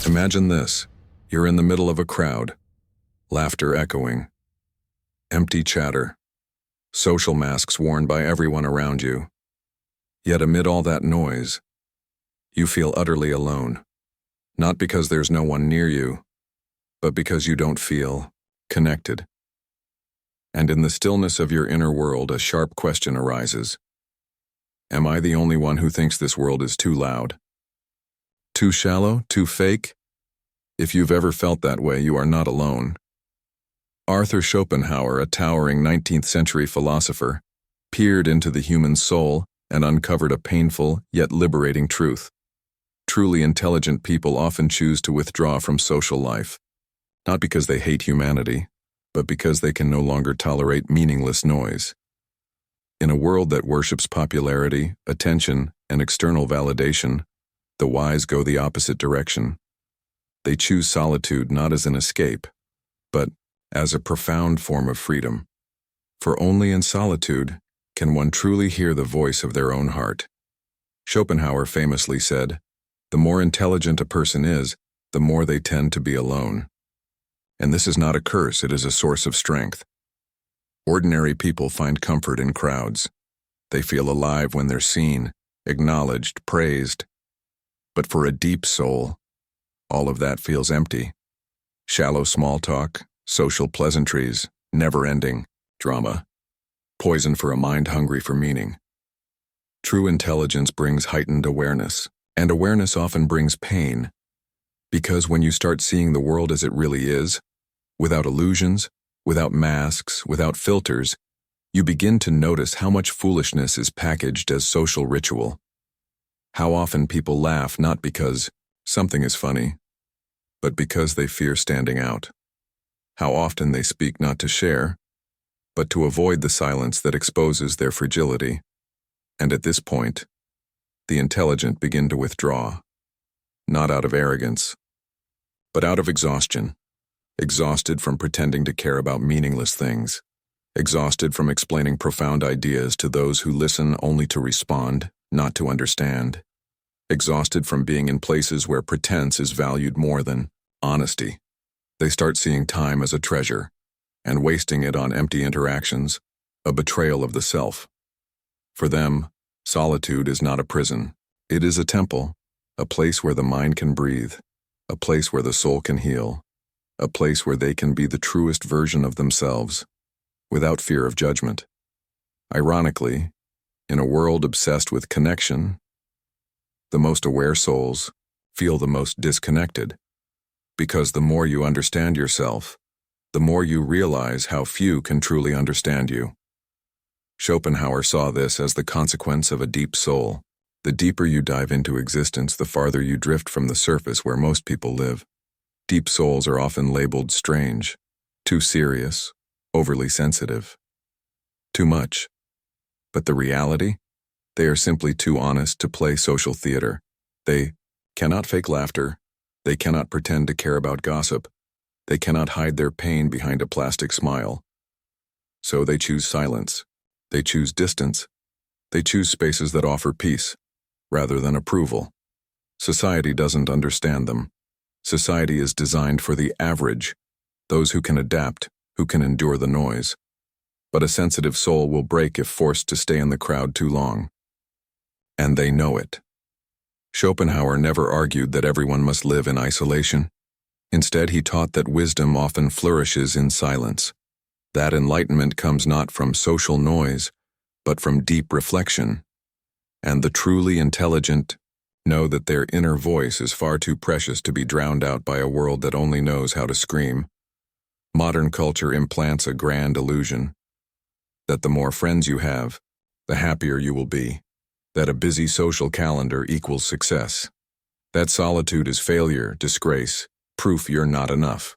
Imagine this. You're in the middle of a crowd, laughter echoing, empty chatter, social masks worn by everyone around you. Yet amid all that noise, you feel utterly alone. Not because there's no one near you, but because you don't feel connected. And in the stillness of your inner world, a sharp question arises. Am I the only one who thinks this world is too loud? Too shallow? Too fake? If you've ever felt that way, you are not alone. Arthur Schopenhauer, a towering 19th century philosopher, peered into the human soul and uncovered a painful yet liberating truth. Truly intelligent people often choose to withdraw from social life, not because they hate humanity, but because they can no longer tolerate meaningless noise. In a world that worships popularity, attention, and external validation, the wise go the opposite direction. They choose solitude not as an escape, but as a profound form of freedom. For only in solitude can one truly hear the voice of their own heart. Schopenhauer famously said, "The more intelligent a person is, the more they tend to be alone." And this is not a curse, it is a source of strength. Ordinary people find comfort in crowds. They feel alive when they're seen, acknowledged, praised. But for a deep soul, all of that feels empty. Shallow small talk, social pleasantries, never-ending drama. Poison for a mind hungry for meaning. True intelligence brings heightened awareness, and awareness often brings pain. Because when you start seeing the world as it really is, without illusions, without masks, without filters, you begin to notice how much foolishness is packaged as social ritual. How often people laugh not because something is funny, but because they fear standing out. How often they speak not to share, but to avoid the silence that exposes their fragility. And at this point, the intelligent begin to withdraw, not out of arrogance, but out of exhaustion. Exhausted from pretending to care about meaningless things. Exhausted from explaining profound ideas to those who listen only to respond, not to understand. Exhausted from being in places where pretense is valued more than honesty. They start seeing time as a treasure, and wasting it on empty interactions, a betrayal of the self. For them, solitude is not a prison. It is a temple, a place where the mind can breathe, a place where the soul can heal, a place where they can be the truest version of themselves, without fear of judgment. Ironically, in a world obsessed with connection, the most aware souls feel the most disconnected, because the more you understand yourself, the more you realize how few can truly understand you. Schopenhauer saw this as the consequence of a deep soul. The deeper you dive into existence, the farther you drift from the surface where most people live. Deep souls are often labeled strange, too serious, overly sensitive, too much. But the reality? They are simply too honest to play social theater. They cannot fake laughter. They cannot pretend to care about gossip. They cannot hide their pain behind a plastic smile. So they choose silence. They choose distance. They choose spaces that offer peace, rather than approval. Society doesn't understand them. Society is designed for the average, those who can adapt, who can endure the noise. But a sensitive soul will break if forced to stay in the crowd too long. And they know it. Schopenhauer never argued that everyone must live in isolation. Instead, he taught that wisdom often flourishes in silence. That enlightenment comes not from social noise, but from deep reflection. And the truly intelligent know that their inner voice is far too precious to be drowned out by a world that only knows how to scream. Modern culture implants a grand illusion that the more friends you have, the happier you will be, that a busy social calendar equals success, that solitude is failure, disgrace, proof you're not enough.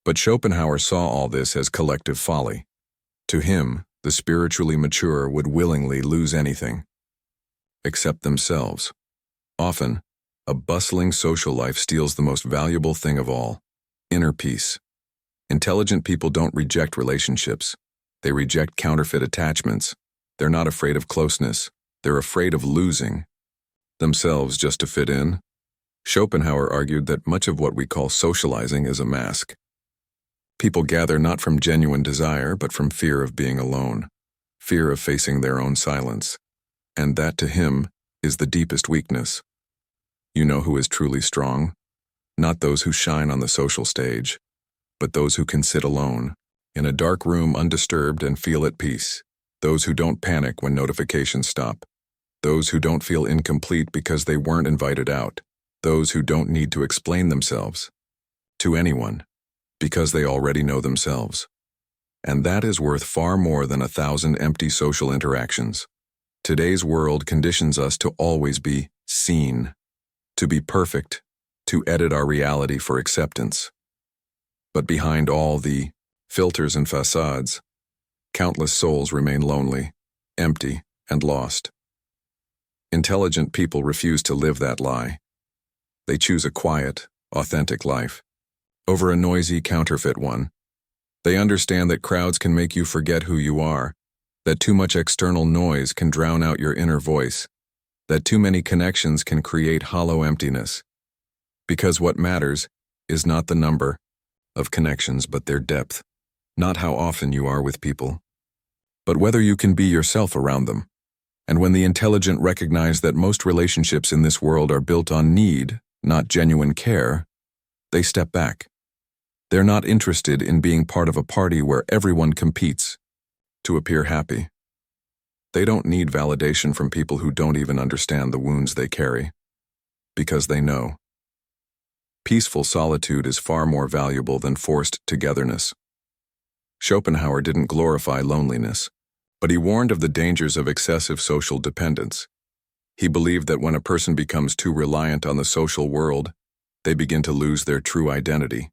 But Schopenhauer saw all this as collective folly. To him, the spiritually mature would willingly lose anything, except themselves. Often, a bustling social life steals the most valuable thing of all, inner peace. Intelligent people don't reject relationships. They reject counterfeit attachments. They're not afraid of closeness. They're afraid of losing themselves just to fit in. Schopenhauer argued that much of what we call socializing is a mask. People gather not from genuine desire, but from fear of being alone, fear of facing their own silence. And that, to him, is the deepest weakness. You know who is truly strong? Not those who shine on the social stage, but those who can sit alone, in a dark room undisturbed and feel at peace. Those who don't panic when notifications stop. Those who don't feel incomplete because they weren't invited out. Those who don't need to explain themselves to anyone, because they already know themselves. And that is worth far more than 1,000 empty social interactions. Today's world conditions us to always be seen, to be perfect, to edit our reality for acceptance. But behind all the filters and facades, countless souls remain lonely, empty, and lost. Intelligent people refuse to live that lie. They choose a quiet, authentic life over a noisy, counterfeit one. They understand that crowds can make you forget who you are, that too much external noise can drown out your inner voice, that too many connections can create hollow emptiness. Because what matters is not the number of connections, but their depth, not how often you are with people, but whether you can be yourself around them. And when the intelligent recognize that most relationships in this world are built on need, not genuine care, they step back. They're not interested in being part of a party where everyone competes to appear happy. They don't need validation from people who don't even understand the wounds they carry, because they know. Peaceful solitude is far more valuable than forced togetherness. Schopenhauer didn't glorify loneliness, but he warned of the dangers of excessive social dependence. He believed that when a person becomes too reliant on the social world, they begin to lose their true identity.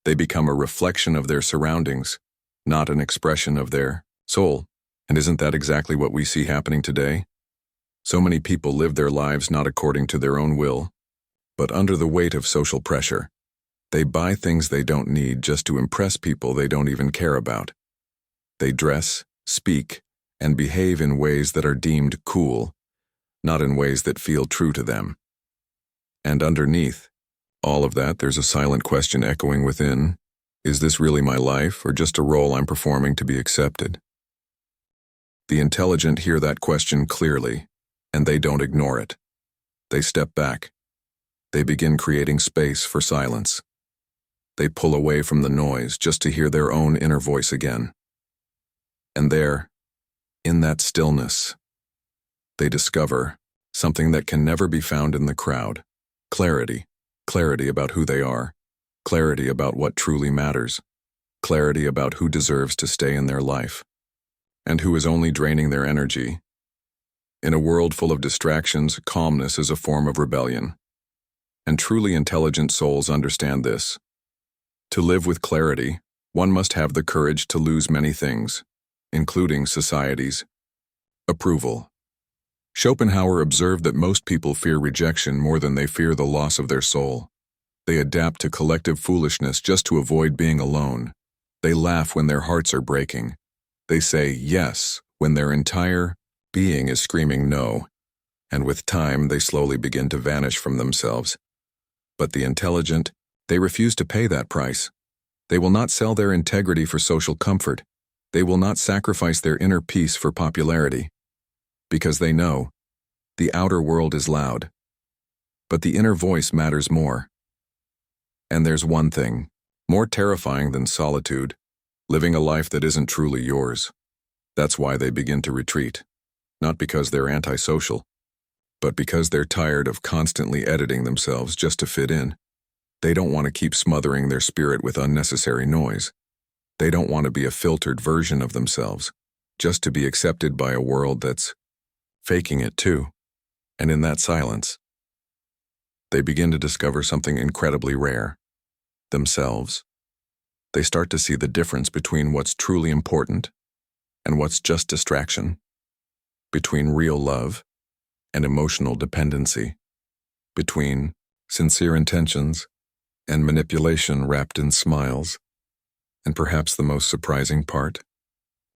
They become a reflection of their surroundings, not an expression of their soul. And isn't that exactly what we see happening today? So many people live their lives not according to their own will, but under the weight of social pressure. They buy things they don't need just to impress people they don't even care about. They dress, speak, and behave in ways that are deemed cool, not in ways that feel true to them. And underneath all of that, there's a silent question echoing within. Is this really my life, or just a role I'm performing to be accepted? The intelligent hear that question clearly, and they don't ignore it. They step back. They begin creating space for silence. They pull away from the noise just to hear their own inner voice again. And there, in that stillness, they discover something that can never be found in the crowd: clarity. Clarity about who they are, clarity about what truly matters, clarity about who deserves to stay in their life, and who is only draining their energy. In a world full of distractions, calmness is a form of rebellion. And truly intelligent souls understand this. To live with clarity, one must have the courage to lose many things, including society's approval. Schopenhauer observed that most people fear rejection more than they fear the loss of their soul. They adapt to collective foolishness just to avoid being alone. They laugh when their hearts are breaking. They say yes when their entire being is screaming no. And with time, they slowly begin to vanish from themselves. But the intelligent, they refuse to pay that price. They will not sell their integrity for social comfort. They will not sacrifice their inner peace for popularity. Because they know the outer world is loud, but the inner voice matters more. And there's one thing more terrifying than solitude: living a life that isn't truly yours. That's why they begin to retreat, not because they're antisocial, but because they're tired of constantly editing themselves just to fit in. They don't want to keep smothering their spirit with unnecessary noise. They don't want to be a filtered version of themselves, just to be accepted by a world that's faking it too. And in that silence, they begin to discover something incredibly rare: themselves. They start to see the difference between what's truly important and what's just distraction, between real love and emotional dependency, between sincere intentions and manipulation wrapped in smiles. And perhaps the most surprising part,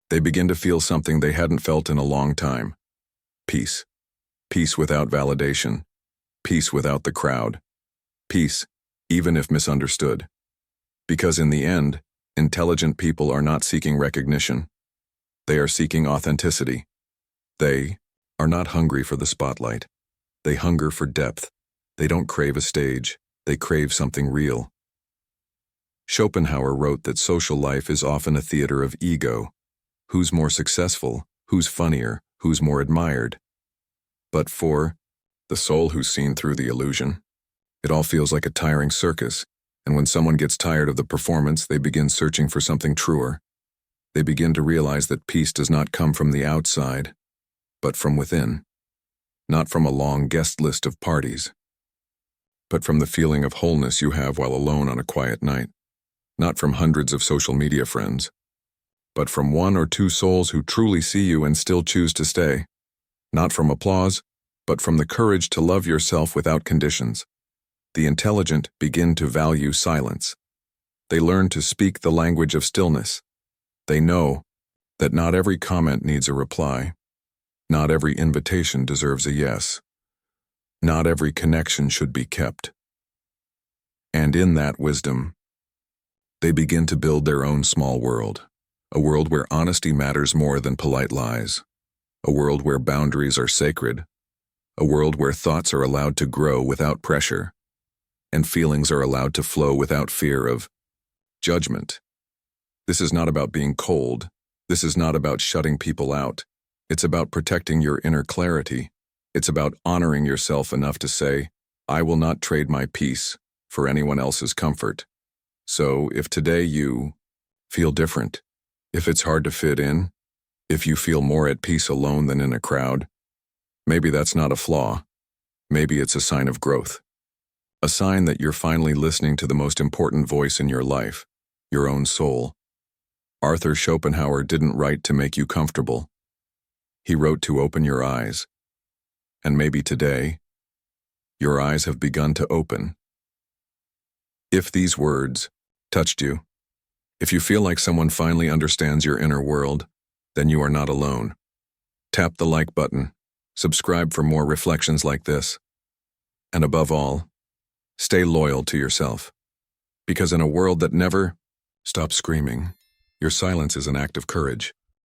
they begin to feel something they hadn't felt in a long time: peace. Peace without validation. Peace without the crowd. Peace, even if misunderstood. Because in the end, intelligent people are not seeking recognition. They are seeking authenticity. They are not hungry for the spotlight. They hunger for depth. They don't crave a stage. They crave something real. Schopenhauer wrote that social life is often a theater of ego. Who's more successful? Who's funnier? Who's more admired? But for the soul who's seen through the illusion, it all feels like a tiring circus, and when someone gets tired of the performance, they begin searching for something truer. They begin to realize that peace does not come from the outside, but from within. Not from a long guest list of parties, but from the feeling of wholeness you have while alone on a quiet night. Not from hundreds of social media friends, but from one or two souls who truly see you and still choose to stay. Not from applause, but from the courage to love yourself without conditions. The intelligent begin to value silence. They learn to speak the language of stillness. They know that not every comment needs a reply. Not every invitation deserves a yes. Not every connection should be kept. And in that wisdom, they begin to build their own small world, a world where honesty matters more than polite lies, a world where boundaries are sacred, a world where thoughts are allowed to grow without pressure, and feelings are allowed to flow without fear of judgment. This is not about being cold. This is not about shutting people out. It's about protecting your inner clarity. It's about honoring yourself enough to say, I will not trade my peace for anyone else's comfort. So if today you feel different, if it's hard to fit in, if you feel more at peace alone than in a crowd, maybe that's not a flaw. Maybe it's a sign of growth. A sign that you're finally listening to the most important voice in your life, your own soul. Arthur Schopenhauer didn't write to make you comfortable. He wrote to open your eyes. And maybe today, your eyes have begun to open. If these words touched you, if you feel like someone finally understands your inner world, then you are not alone. Tap the like button, subscribe for more reflections like this, and above all, stay loyal to yourself. Because in a world that never stops screaming, your silence is an act of courage.